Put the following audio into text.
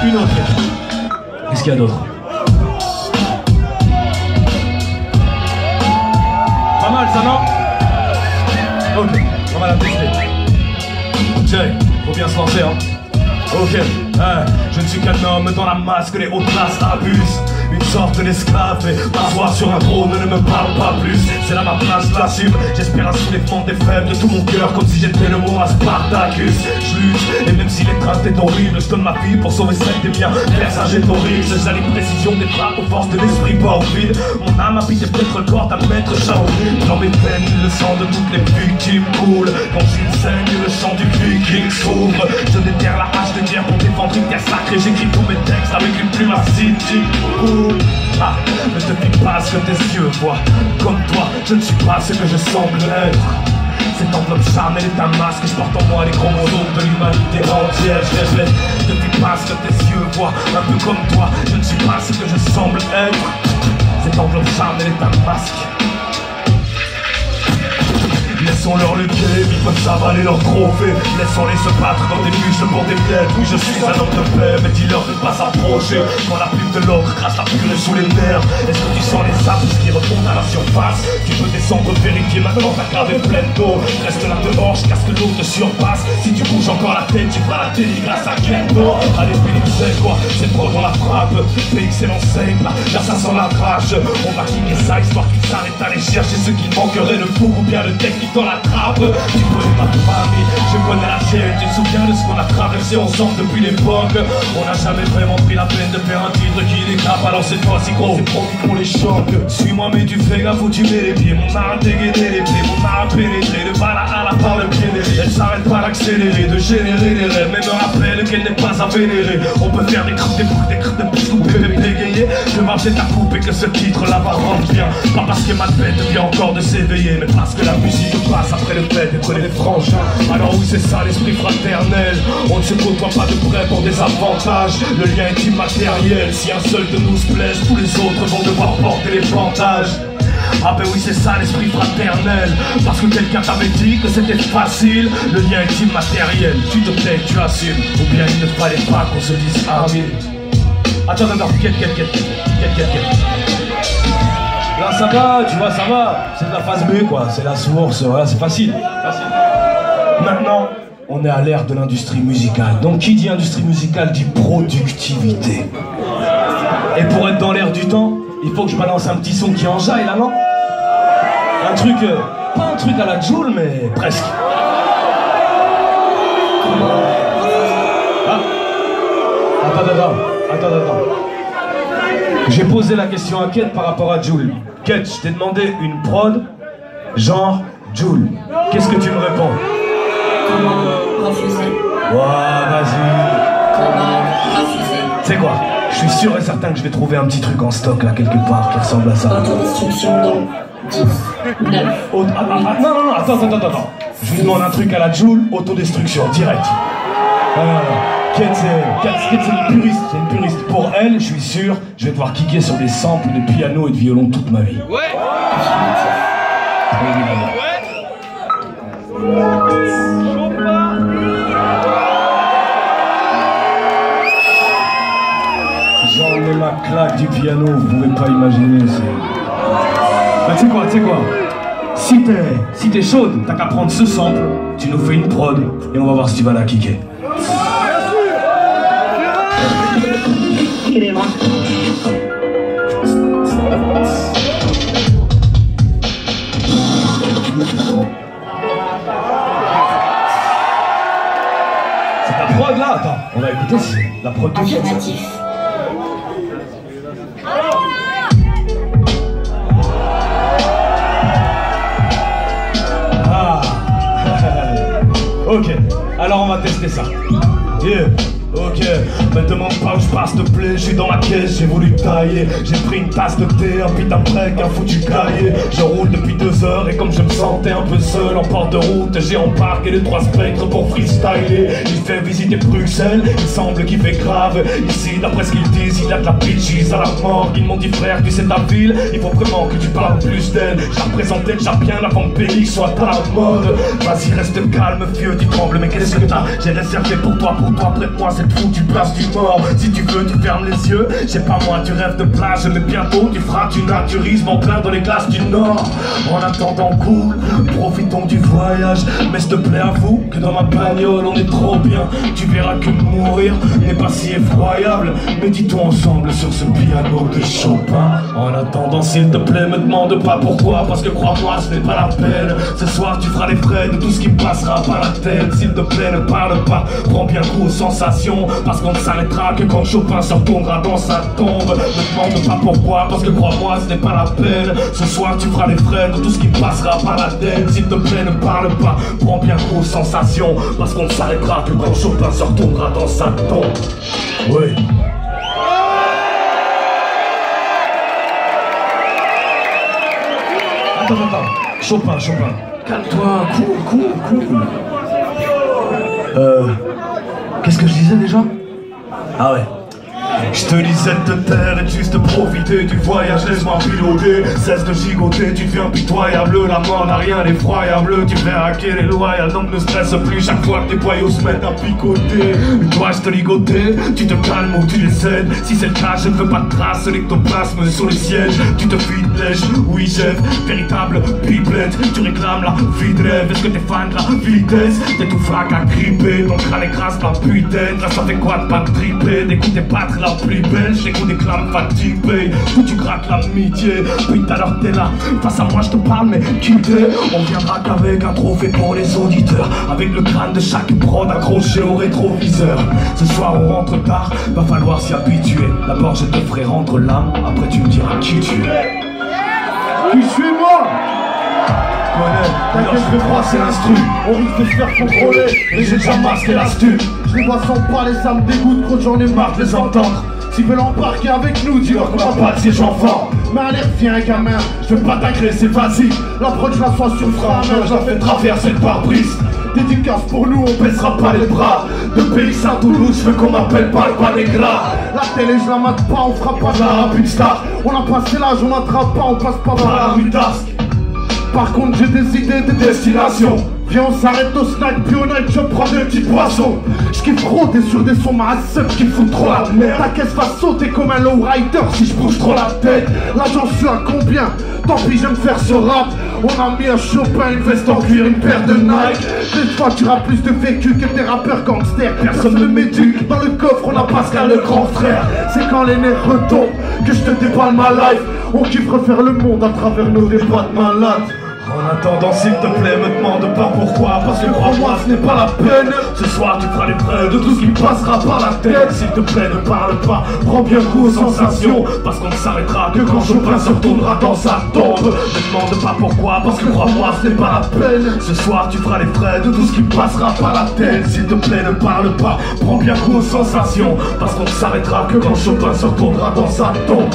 Une autre. Qu'est-ce qu'il y a d'autre? Pas mal ça, non? Ok, on va la tester. Jay, faut bien se lancer, hein. Ok, je ne suis qu'un homme dans la masse que les hautes classes abusent. Une sorte d'esclave, mais m'asseoir sur un trône ne me parle pas plus. C'est là ma place, je l'assume. J'espère un soulèvement des faibles de tout mon cœur, comme si j'étais le mot à Spartacus. Je lutte, et même si l'étreinte est horrible, je donne ma vie pour sauver celle des miens. Persage est horrible, ce j'ai les précisions des frappes aux forces de l'esprit pas au vide. Mon âme habite peut-être le corps d'un maître Shaolin. Dans mes veines, le sang de toutes les victimes coule. Quand j'y saigne, le chant du viking s'ouvre. Je déterre la hache de guerre pour défendre une terre sacrée. J'écris tous mes textes avec une plume acide qui coule. Ah, ne te pique pas ce que tes yeux voient. Comme toi, je ne suis pas ce que je semble être. Cette enveloppe charnelle est un masque. Je porte en moi les chromosomes de l'humanité entière. Je rêve, ne te pique pas ce que tes yeux voient. Un peu comme toi, je ne suis pas ce que je semble être. Cette enveloppe charnelle est un masque. Laissons-leur le game, ils peuvent s'avaler leur trophée. Laissons-les se battre dans des bûches pour des miettes. Oui, je suis un homme de paix, mais dis-leur de ne pas s'approcher. Quand la plume de l'ogre crache la purée sous les nerfs. Est-ce que tu sens les sapes qui remontent à la surface? Tu peux descendre vérifier maintenant, ta cave est pleine d'eau. Reste là dehors, jusqu'à ce que l'eau te surpasse. Si tu bouges encore la tête, tu feras la télé grâce à Ghetto. Allez, Philippe, c'est quoi? C'est trop dans la frappe. PX l'enseigne, là ça sent la crache. On va kicker ça, histoire qu'ils s'arrêtent à aller chercher ce qui manquerait, le fou ou bien le technique dans la trappe. Tu connais ma famille, je connais la tienne. Tu te souviens de ce qu'on a traversé ensemble depuis l'époque? On n'a jamais vraiment pris la peine de faire un titre qui décape. Alors cette fois-ci gros, c'est promis qu'on les choque. Suis-moi mais tu fais gaffe où tu mets les pieds. Mon art a dégainé les pieds, mon art a pénétré de balle à la par le pied. Elle s'arrête pas d'accélérer, de générer des rêves. Mais me rappelle qu'elle n'est pas à vénérer. On peut faire des creux, des boucles, des creux, des boucles, couper, dégayer. Je vais peut-être à couper que ce titre là va rendre bien. Pas parce que ma tête vient encore de s'éveiller, mais parce que la musique passe après le fait d'être les frangins. Alors oui, c'est ça l'esprit fraternel. On ne se côtoie pas de près pour des avantages. Le lien est immatériel. Si un seul de nous se blesse, tous les autres vont devoir porter les bandages. Ah ben oui, c'est ça l'esprit fraternel. Parce que quelqu'un t'avait dit que c'était facile. Le lien est immatériel. Tu te tais, tu assumes. Ou bien il ne fallait pas qu'on se dise amis. Attends, quête. Là ça va, tu vois, ça va. C'est de la phase B quoi, c'est la source, voilà, c'est facile. Maintenant, on est à l'ère de l'industrie musicale. Donc qui dit industrie musicale dit productivité. Et pour être dans l'ère du temps, il faut que je balance un petit son qui enjaille là, non? Un truc, pas un truc à la Joule, mais presque. Ah. Attends. J'ai posé la question à Kate par rapport à Joule. Kate, je t'ai demandé une prod, genre Joule. Qu'est-ce que tu me réponds? Comment refuser? Ouah, vas-y. Comment refuser? Tu sais quoi? Je suis sûr et certain que je vais trouver un petit truc en stock là quelque part qui ressemble à ça. Autodestruction dans 10, 9. Non, attends. Je lui demande un truc à la Joule, autodestruction, direct. Kate, c'est une puriste, Pour elle, je suis sûr, je vais devoir kicker sur des samples de piano et de violon toute ma vie. Ouais. J'en ai ma claque du piano, vous pouvez pas imaginer. Bah tu sais quoi si t'es chaude, t'as qu'à prendre ce sample, tu nous fais une prod et on va voir si tu vas la kicker. Les bras. C'est ta prod là, attends, on va écouter la prod de qui? Affirmatif. Ah. Ok, alors on va tester ça. Yeah. Ok, me demande pas où je passe, s'il te plaît, je suis dans ma caisse, j'ai voulu tailler. J'ai pris une tasse de thé, un pit après qu'un foutu cahier. Je roule depuis 2 heures et comme je me sentais un peu seul en porte de route, j'ai embarqué les 3 spectres pour freestyler. Il fait visiter Bruxelles, il semble qu'il fait grave. Ici, d'après ce qu'ils disent, il y a de la bitches à la mort. Ils m'ont dit frère, tu sais ta ville, il faut vraiment que tu parles plus d'elle. Je la représentais déjà bien avant que Pélix soit à la mode. Vas-y, reste calme, vieux, tu trembles, mais qu'est-ce que t'as? J'ai réservé pour toi, près de moi, c'est trou, tu passes du mort. Si tu veux, tu fermes les yeux. J'ai pas moi, tu rêves de plage, mais bientôt tu feras du naturisme en plein dans les glaces du Nord. En attendant, cool, profitons du voyage. Mais s'il te plaît, avoue que dans ma bagnole, on est trop bien. Tu verras que mourir n'est pas si effroyable. Méditons ensemble sur ce piano de Chopin. En attendant, s'il te plaît, me demande pas pourquoi. Parce que crois-moi, ce n'est pas la peine. Ce soir, tu feras les frais de tout ce qui me passera par la tête. S'il te plaît, ne parle pas, prends bien goût aux sensations. Parce qu'on ne s'arrêtera que quand Chopin se retournera dans sa tombe. Ne demande pas pourquoi, parce que crois-moi, ce n'est pas la peine. Ce soir, tu feras les frais de tout ce qui me passera par la tête. S'il te plaît, ne parle pas, prends bien goût aux sensations. Parce qu'on ne s'arrêtera que quand Chopin se retournera dans sa tombe. Oui. Attends. Chopin. Calme-toi, cool. Qu'est-ce que je disais déjà? Ah ouais. Je te disais de te taire et de juste profiter du voyage, laisse-moi piloter. Cesse de gigoter, tu deviens pitoyable. La mort n'a rien d'effroyable. Tu verras qu'elle est loyale, donc ne stresse plus chaque fois que tes boyaux se mettent à picoter. Dois-je te ligoter? Tu te calmes ou tu les cèdes? Si c'est le cas, je ne veux pas de traces, l'ectoplasme sur les sièges. Tu te fies de lèche, oui chef, véritable pipelette. Tu réclames la vie de rêve, est-ce que t'es fan de la vitesse? T'es tout flac à gripper, ton crâne écrase la putain. Là ça fait quoi de pas te triper? D'écouter pas la plus belle, j'écoute des clames fatiguées. Où tu grattes l'amitié, puis tout à l'heure t'es là. Face à moi je te parle, mais qui t'es? On viendra qu'avec un trophée pour les auditeurs. Avec le crâne de chaque prod accroché au rétroviseur. Ce soir on rentre tard, va falloir s'y habituer. D'abord je te ferai rendre l'âme, après tu me diras qui tu es. Qui suis-moi? T'inquiète, je vais froisser l'instru. On risque de se faire contrôler. Et j'ai déjà masqué l'astuce. Je les vois sans parler, ça me dégoûte, trop j'en ai marre de les entendre. S'ils veulent embarquer avec nous, dis-leur qu'on va pas de ces gens forts. Mais allez, viens gamin, je veux pas t'agresser, vas-y. L'approche la soie sur frein, je la fais traverser le pare-brise. Dédicace pour nous, on baissera pas les bras. De Pélix à Toulouse, je veux qu'on m'appelle Barba Negra. La télé, je la mate pas, on fera pas de la rapide star. On a passé l'âge, on n'attrape pas, on passe pas par la rue d'Asque. Par contre j'ai des idées de destination. Viens on s'arrête au snack, puis on aille, je prends des petits poissons. J'kiffe trop, t'es sur des sons massifs qui foutent trop la merde. Ta caisse va sauter comme un lowrider si je bouge trop la tête. Là j'en suis à combien? Tant pis j'aime faire ce rap. On a mis un Chopin, une veste en cuir, une paire de Nike. Des fois tu auras plus de vécu que tes rappeurs gangsters. Personne ne m'éduque, dans le coffre on a Pascal le grand frère. C'est quand les nerfs retombent que je te déballe ma life. On kiffe refaire le monde à travers nos débats de malades. En attendant, s'il te plaît, me demande pas pourquoi. Parce que crois-moi, ce n'est pas la peine. Ce soir, tu feras les frais de tout ce qui passera par la tête. S'il te plaît, ne parle pas, prends bien goût aux sensations. Parce qu'on ne s'arrêtera que quand Chopin se retournera dans sa tombe. Ne demande pas pourquoi, parce que crois-moi, ce n'est pas la peine. Ce soir, tu feras les frais de tout ce qui passera par la tête. S'il te plaît, ne parle pas, prends bien goût aux sensations. Parce qu'on ne s'arrêtera que quand Chopin se retournera dans sa tombe.